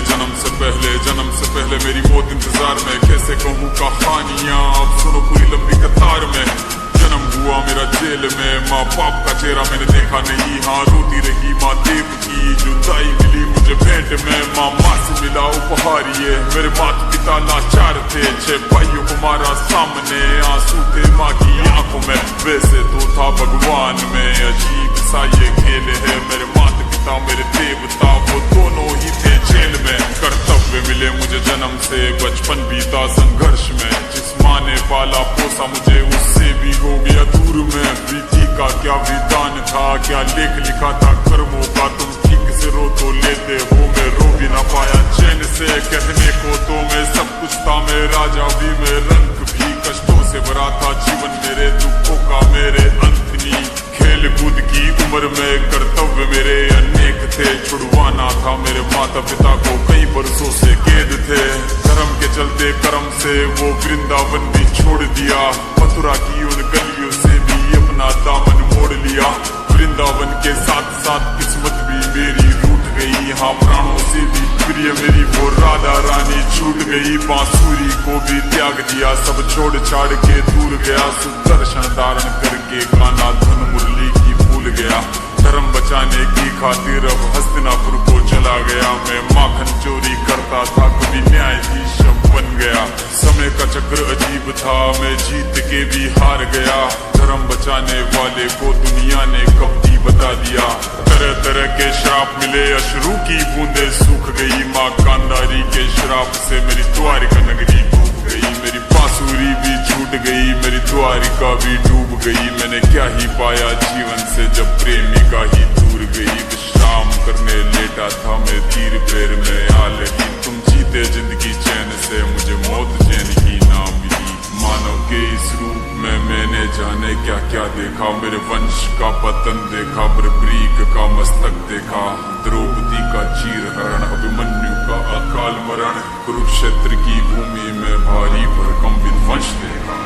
जन्म से पहले मेरी मौत इंतजार में, कैसे कहूँ कहानियाँ अब सुनो पूरी लंबी कतार में। जन्म हुआ मेरा जेल में, माँ बाप का चेहरा मैंने देखा नहीं, हाँ रोती रही माँ देव की जुदाई मिली मुझे भेंट में। माँ से मिला उपहार ये, मेरे माता पिता लाचार थे, 6 भाइयों को मारा सामने, आंसू थे माँ की आंखों में। वैसे तो था भगवान में, अजीब सा ये खेल है, मेरे माता पिता मेरे देवता वो दोनों ही थे जेल में। कर्तव्य मिले मुझे जन्म से, बचपन बीता संघर्ष में, जिस माँ ने पाला पोसा मुझे उससे भी हो गया दूर में। विधि का क्या विधान था, क्या लेख लिखा था कर्मों का, तुम ठीक से रो तो लेते हो, मैं रो भी ना पाया चैन से। कहने को तो मैं सब कुछ था, मैं राजा भी, मैं रंग भी, कष्टों से भरा था जीवन मेरे, दुखों का मेरे अंत नहीं। खेल कूद की उम्र में कर्तव्य मेरे अनेक थे, छुड़वाना था मेरे माता पिता को कई बरसों से कैद थे। धर्म के चलते कर्म से वो वृंदावन भी छोड़ दिया, मथुरा की उन गलियों से भी अपना दामन मोड़ लिया। वृंदावन के साथ साथ किस्मत भी मेरी रूठ गई, हाँ प्राणों से भी प्रिय मेरी वो राधा रानी छूट गई। बांसुरी को भी त्याग दिया, सब छोड़ छाड़ के दूर गया, सुदर्शन धारण करके गाना धुन मुरली की भूल गया। धर्म बचाने की खातिर अब हस्तिनापुर को चला गया, मैं माखन चोरी करता था कभी न्यायाधीश बन गया। समय का चक्र अजीब था, मैं जीत के भी हार गया, धर्म बचाने वाले को दुनिया ने कपटी बता दिया। तरह तरह के श्राप मिले, अश्रु की बूंदे सूख गई, माँ कांधारी के श्राप से मेरी द्वारिका नगरी डूब गई। मेरी बांसुरी भी छूट गई, मेरी द्वारिका भी डूब गई। मैंने क्या ही पाया जीवन से जब प्रेमिका ही दूर गई। विश्राम करने लेटा था मैं तीर पैर में आ लगी, तुम जीते जिंदगी चैन से, मुझे मौत चैन की ना मिली। मानव के इस रूप में मैंने जाने क्या क्या देखा, मेरे वंश का पतन देखा, बर्बरीक का मस्तक देखा, द्रौपदी का चीरहरण, अभिमन्यु का अकाल मरण, कुरुक्षेत्र की भूमि में भारी भरकम विध्वंस देखा।